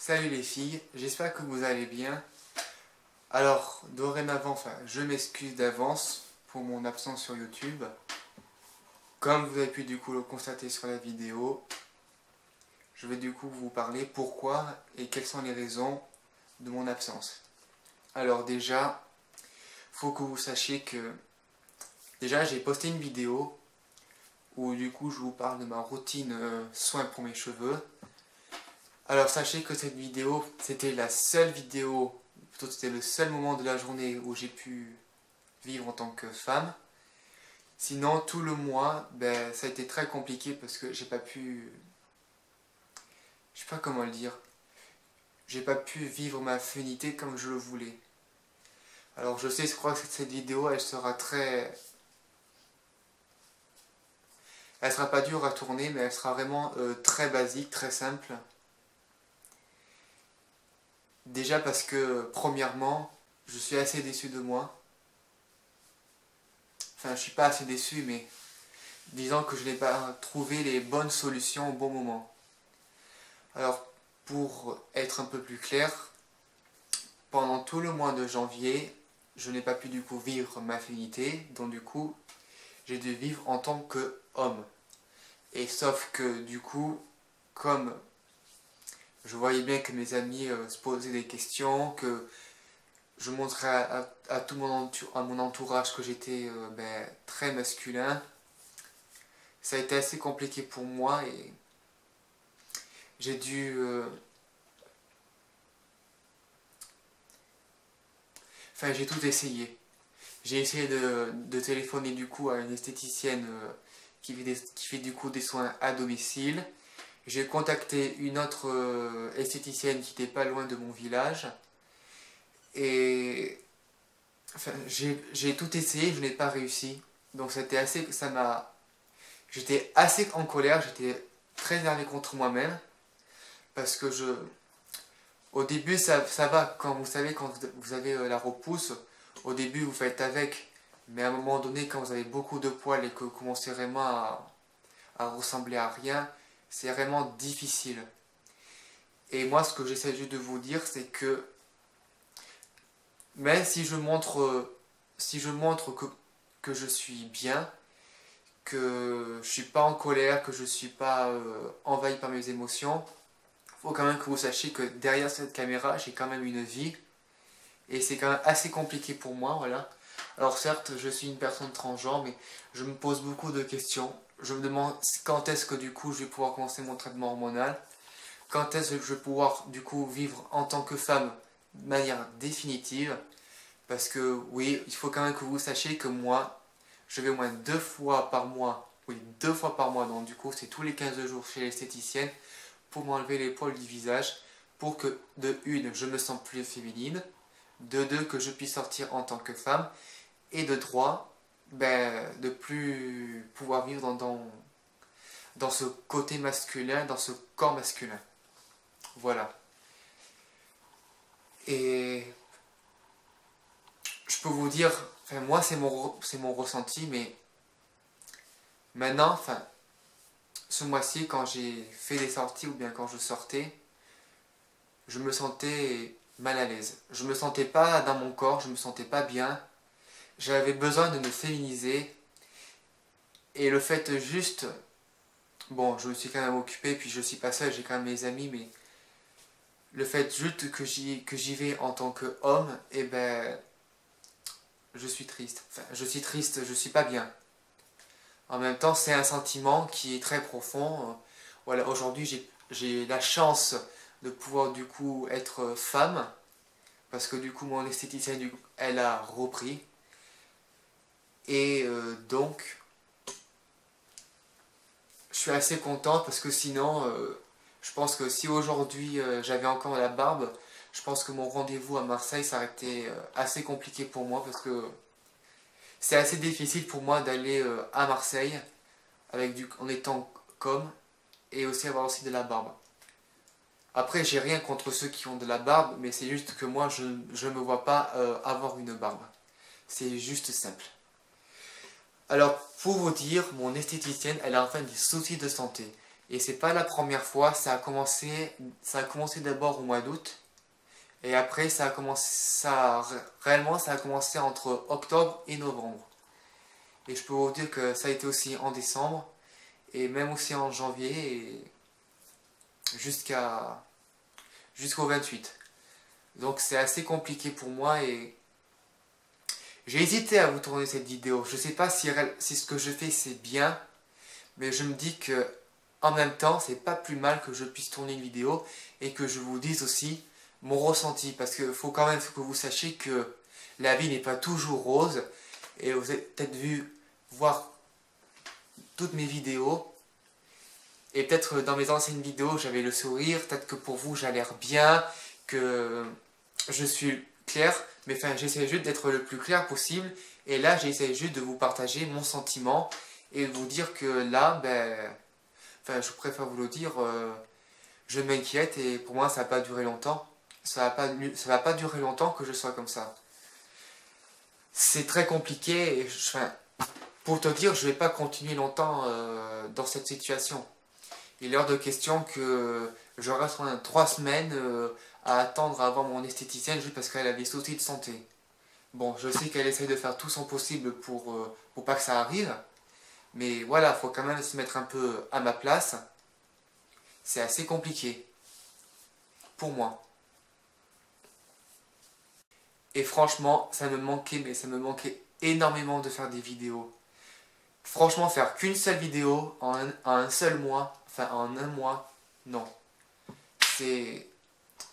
Salut les filles, j'espère que vous allez bien. Alors, dorénavant, je m'excuse d'avance pour mon absence sur YouTube. Comme vous avez pu du coup le constater sur la vidéo, je vais du coup vous parler pourquoi et quelles sont les raisons de mon absence. Alors déjà, faut que vous sachiez que déjà j'ai posté une vidéo où du coup je vous parle de ma routine soin pour mes cheveux. Alors sachez que cette vidéo, c'était la seule vidéo, plutôt c'était le seul moment de la journée où j'ai pu vivre en tant que femme. Sinon tout le mois, ça a été très compliqué parce que j'ai pas pu, je sais pas comment le dire, j'ai pas pu vivre ma féminité comme je le voulais. Alors je sais, je crois que cette vidéo, elle sera pas dure à tourner, mais elle sera vraiment très basique, très simple. Déjà parce que, premièrement, je suis assez déçu de moi. Enfin, je suis pas assez déçu, mais disons que je n'ai pas trouvé les bonnes solutions au bon moment. Alors, pour être un peu plus clair, pendant tout le mois de janvier, je n'ai pas pu du coup vivre ma féminité, donc du coup, j'ai dû vivre en tant qu'homme. Et sauf que du coup, comme je voyais bien que mes amis se posaient des questions, que je montrais à tout mon entourage que j'étais très masculin. Ça a été assez compliqué pour moi et j'ai dû... j'ai tout essayé. J'ai essayé de téléphoner du coup à une esthéticienne qui fait du coup des soins à domicile. J'ai contacté une autre esthéticienne qui n'était pas loin de mon village. Et j'ai tout essayé, je n'ai pas réussi. Donc j'étais assez en colère, j'étais très énervé contre moi-même. Parce que au début ça va, quand vous savez, quand vous avez la repousse, au début vous faites avec. Mais à un moment donné, quand vous avez beaucoup de poils et que vous commencez vraiment à ressembler à rien, c'est vraiment difficile. Et moi, ce que j'essaie juste de vous dire, c'est que même si je montre que je suis bien, que je suis pas en colère, que je suis pas envahi par mes émotions, faut quand même que vous sachiez que derrière cette caméra, j'ai quand même une vie. Et c'est quand même assez compliqué pour moi, voilà. Alors certes, je suis une personne transgenre, mais je me pose beaucoup de questions. Je me demande quand est-ce que du coup je vais pouvoir commencer mon traitement hormonal. Quand est-ce que je vais pouvoir du coup vivre en tant que femme de manière définitive. Parce que oui, il faut quand même que vous sachiez que moi, je vais au moins 2 fois par mois. Oui, 2 fois par mois, donc du coup c'est tous les 15 jours chez l'esthéticienne pour m'enlever les poils du visage. Pour que de une, je me sente plus féminine. De deux, que je puisse sortir en tant que femme. Et de trois, de plus pouvoir vivre dans ce côté masculin, dans ce corps masculin. Voilà. Et je peux vous dire, moi c'est mon ressenti, mais maintenant, ce mois-ci, quand j'ai fait des sorties ou bien quand je sortais, je me sentais mal à l'aise. Je me sentais pas dans mon corps, je me sentais pas bien. J'avais besoin de me féminiser. Et le fait juste, bon, je me suis quand même occupé, puis je suis pas seul, j'ai quand même mes amis, mais le fait juste que j'y vais en tant qu'homme, je suis triste. Je suis triste, je suis pas bien. En même temps, c'est un sentiment qui est très profond. Voilà, aujourd'hui, j'ai la chance de pouvoir du coup être femme, parce que du coup, mon esthéticienne, elle a repris. Et donc, je suis assez content parce que sinon, je pense que si aujourd'hui j'avais encore la barbe, je pense que mon rendez-vous à Marseille, ça aurait été assez compliqué pour moi parce que c'est assez difficile pour moi d'aller à Marseille en étant comme et aussi avoir aussi de la barbe. Après, j'ai rien contre ceux qui ont de la barbe, mais c'est juste que moi, je ne me vois pas avoir une barbe. C'est juste simple. Alors, pour vous dire, mon esthéticienne, elle a enfin des soucis de santé. Et c'est pas la première fois, ça a commencé d'abord au mois d'août. Et après, réellement, ça a commencé entre octobre et novembre. Et je peux vous dire que ça a été aussi en décembre, et même aussi en janvier, et jusqu'au 28. Donc c'est assez compliqué pour moi, et j'ai hésité à vous tourner cette vidéo. Je sais pas si ce que je fais c'est bien, mais je me dis que en même temps, c'est pas plus mal que je puisse tourner une vidéo et que je vous dise aussi mon ressenti. Parce qu'il faut quand même que vous sachiez que la vie n'est pas toujours rose. Et vous avez peut-être vu voir toutes mes vidéos. Et peut-être dans mes anciennes vidéos, j'avais le sourire. Peut-être que pour vous, j'ai l'air bien, que je suis clair. Mais enfin, j'essaie juste d'être le plus clair possible. Et là, j'essaie juste de vous partager mon sentiment et de vous dire que là, enfin, je préfère vous le dire, je m'inquiète et pour moi, ça va pas durer longtemps. Ça va pas durer longtemps que je sois comme ça. C'est très compliqué et enfin, pour te dire, je vais pas continuer longtemps dans cette situation. Il est hors de question que je reste 3 semaines à attendre avant mon esthéticienne juste parce qu'elle a des soucis de santé. Bon, je sais qu'elle essaie de faire tout son possible pour pas que ça arrive. Mais voilà, il faut quand même se mettre un peu à ma place. C'est assez compliqué. Pour moi. Et franchement, ça me manquait, mais ça me manquait énormément de faire des vidéos. Franchement, faire qu'une seule vidéo en un seul mois, enfin en un mois, non. C'est...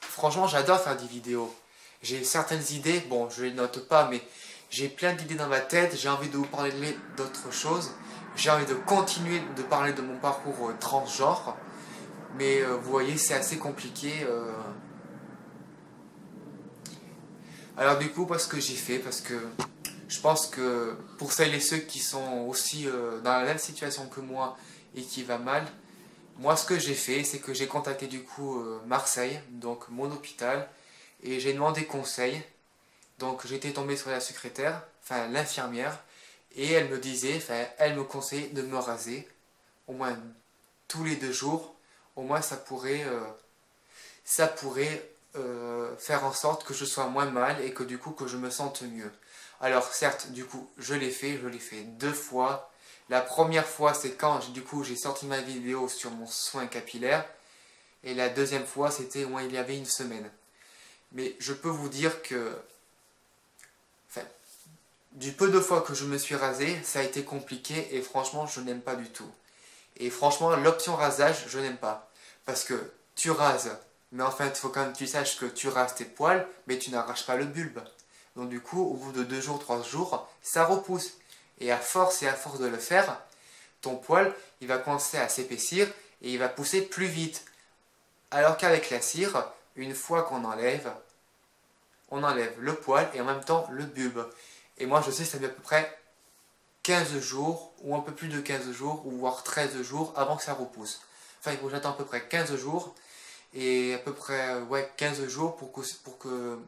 Franchement, j'adore faire des vidéos. J'ai certaines idées, bon, je les note pas, mais j'ai plein d'idées dans ma tête, j'ai envie de vous parler d'autres choses. J'ai envie de continuer de parler de mon parcours transgenre. Mais vous voyez, c'est assez compliqué. Alors du coup, ce que j'ai fait, parce que je pense que pour celles et ceux qui sont aussi dans la même situation que moi et qui va mal, moi ce que j'ai fait, c'est que j'ai contacté du coup Marseille, donc mon hôpital, et j'ai demandé conseil. Donc j'étais tombé sur la secrétaire, enfin l'infirmière, et elle me disait, enfin elle me conseillait de me raser, au moins tous les 2 jours, au moins ça pourrait faire en sorte que je sois moins mal et que du coup que je me sente mieux. Alors certes, du coup, je l'ai fait 2 fois. La première fois, c'est quand du coup j'ai sorti ma vidéo sur mon soin capillaire. Et la deuxième fois, c'était au moins il y avait une semaine. Mais je peux vous dire que, enfin, du peu de fois que je me suis rasé, ça a été compliqué et franchement, je n'aime pas du tout. Et franchement, l'option rasage, je n'aime pas. Parce que tu rases, mais en fait, il faut quand même que tu saches que tu rases tes poils, mais tu n'arraches pas le bulbe. Donc du coup, au bout de 2 jours, 3 jours, ça repousse. Et à force de le faire, ton poil, il va commencer à s'épaissir et il va pousser plus vite. Alors qu'avec la cire, une fois qu'on enlève, on enlève le poil et en même temps le bulbe. Et moi, je sais, ça met à peu près 15 jours, ou un peu plus de 15 jours, ou voire 13 jours avant que ça repousse. Enfin, il faut que j'attends à peu près 15 jours, et à peu près 15 jours pour que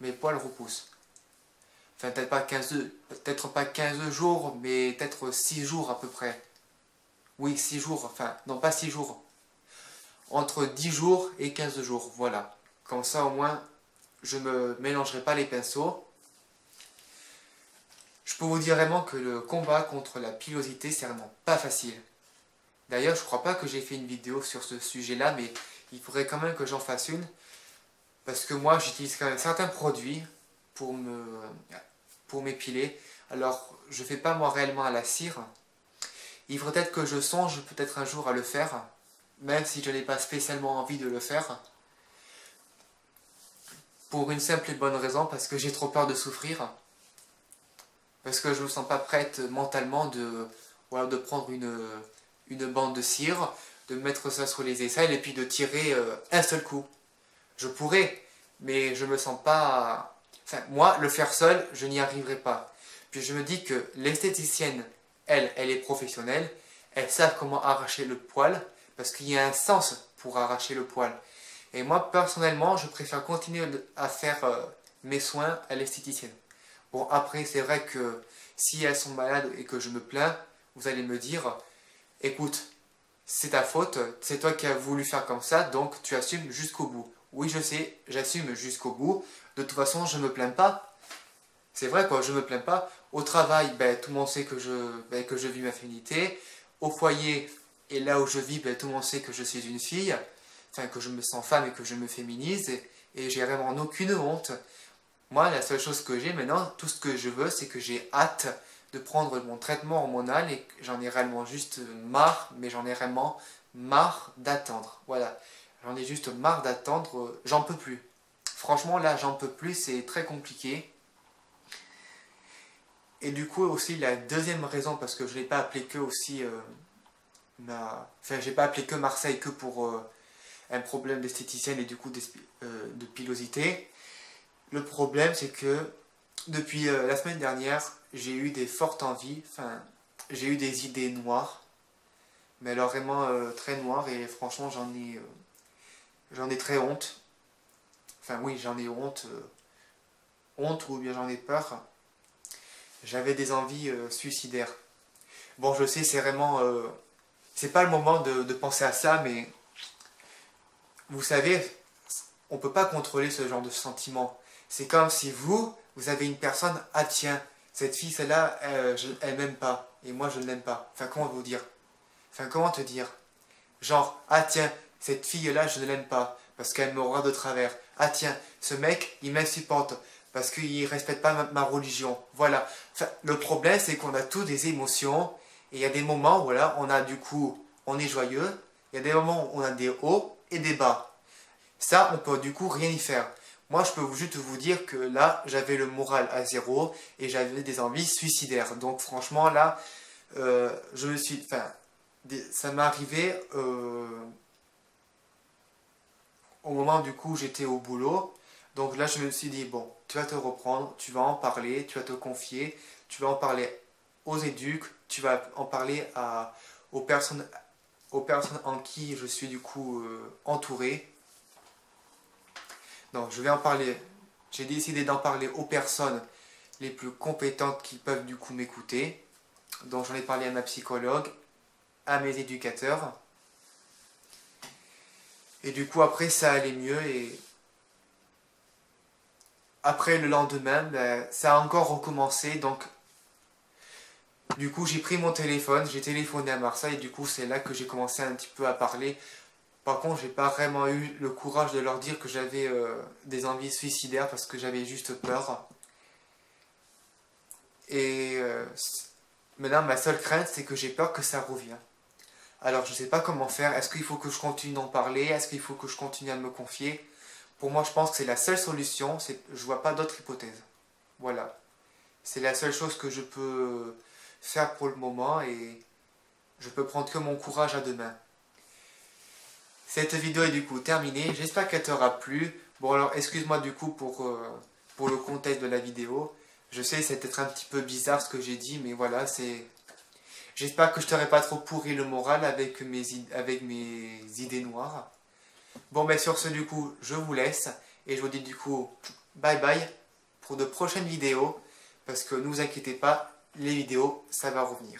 mes poils repoussent. Enfin, peut-être pas 15 jours, mais peut-être 6 jours à peu près. Oui, 6 jours, enfin, non pas 6 jours. Entre 10 jours et 15 jours, voilà. Comme ça, au moins, je me mélangerai pas les pinceaux. Je peux vous dire vraiment que le combat contre la pilosité, c'est vraiment pas facile. D'ailleurs, je crois pas que j'ai fait une vidéo sur ce sujet-là, mais il faudrait quand même que j'en fasse une. Parce que moi, j'utilise quand même certains produits pour m'épiler. Alors, je fais pas moi réellement à la cire. Il faudrait peut-être que je songe peut-être un jour à le faire, même si je n'ai pas spécialement envie de le faire. Pour une simple et bonne raison, parce que j'ai trop peur de souffrir. Parce que je ne me sens pas prête mentalement de prendre une bande de cire, de mettre ça sur les aisselles et puis de tirer un seul coup. Je pourrais, mais je me sens pas... Enfin, moi, le faire seul, je n'y arriverai pas. Puis je me dis que l'esthéticienne, elle est professionnelle, elle sait comment arracher le poil, parce qu'il y a un sens pour arracher le poil. Et moi, personnellement, je préfère continuer à faire mes soins à l'esthéticienne. Bon, après, c'est vrai que si elles sont malades et que je me plains, vous allez me dire, écoute, c'est ta faute, c'est toi qui as voulu faire comme ça, donc tu assumes jusqu'au bout. Oui, je sais, j'assume jusqu'au bout. De toute façon, je me plains pas. C'est vrai quoi, je me plains pas. Au travail, ben, tout le monde sait que je vis ma féminité. Au foyer, et là où je vis, ben, tout le monde sait que je suis une fille. Enfin, que je me sens femme et que je me féminise. Et j'ai vraiment aucune honte. Moi, la seule chose que j'ai maintenant, tout ce que je veux, c'est que j'ai hâte de prendre mon traitement hormonal et j'en ai réellement juste marre, mais j'en ai réellement marre d'attendre. Voilà, j'en ai juste marre d'attendre, j'en peux plus. Franchement, là, j'en peux plus, c'est très compliqué. Et du coup, aussi, la deuxième raison, parce que je n'ai pas appelé que aussi Enfin, j'ai pas appelé que Marseille que pour un problème d'esthéticienne et du coup de pilosité. Le problème, c'est que depuis la semaine dernière, j'ai eu des fortes envies, enfin, j'ai eu des idées noires, mais alors vraiment très noires, et franchement, j'en ai très honte. Enfin, oui, j'en ai honte, honte ou bien j'en ai peur. J'avais des envies suicidaires. Bon, je sais, c'est vraiment. C'est pas le moment de penser à ça, mais vous savez, on peut pas contrôler ce genre de sentiment. C'est comme si vous avez une personne, ah tiens, cette fille, celle-là, elle m'aime pas, et moi je ne l'aime pas. Enfin, comment vous dire? Enfin, comment te dire? Genre, ah tiens, cette fille-là, je ne l'aime pas, parce qu'elle me regarde de travers. Ah tiens, ce mec, il m'insupporte, parce qu'il respecte pas ma religion. Voilà. Enfin, le problème, c'est qu'on a tous des émotions, et il y a des moments où, voilà, on a du coup, on est joyeux, il y a des moments où on a des hauts et des bas. Ça, on peut du coup rien y faire. Moi, je peux juste vous dire que là, j'avais le moral à zéro et j'avais des envies suicidaires. Donc, franchement, là, je me suis. Enfin, ça m'est arrivé au moment du coup où j'étais au boulot. Donc là, je me suis dit, bon, tu vas te reprendre, tu vas en parler, tu vas te confier, tu vas en parler aux éduques, tu vas en parler aux personnes en qui je suis du coup entouré. Donc je vais en parler, j'ai décidé d'en parler aux personnes les plus compétentes qui peuvent du coup m'écouter. Donc j'en ai parlé à ma psychologue, à mes éducateurs. Et du coup après ça allait mieux et après le lendemain, ben, ça a encore recommencé. Donc du coup j'ai pris mon téléphone, j'ai téléphoné à Marseille et du coup c'est là que j'ai commencé un petit peu à parler. Par contre, j'ai pas vraiment eu le courage de leur dire que j'avais des envies suicidaires parce que j'avais juste peur. Et maintenant, ma seule crainte, c'est que j'ai peur que ça revienne. Alors, je sais pas comment faire. Est-ce qu'il faut que je continue d'en parler? Est-ce qu'il faut que je continue à me confier? Pour moi, je pense que c'est la seule solution. Je vois pas d'autre hypothèse. Voilà. C'est la seule chose que je peux faire pour le moment et je peux prendre que mon courage à deux mains. Cette vidéo est du coup terminée, j'espère qu'elle t'aura plu. Bon alors excuse-moi du coup pour le contexte de la vidéo. Je sais c'est peut-être un petit peu bizarre ce que j'ai dit, mais voilà, c'est... J'espère que je t'aurai pas trop pourri le moral avec mes idées noires. Bon ben sur ce du coup, je vous laisse et je vous dis du coup bye bye pour de prochaines vidéos. Parce que ne vous inquiétez pas, les vidéos, ça va revenir.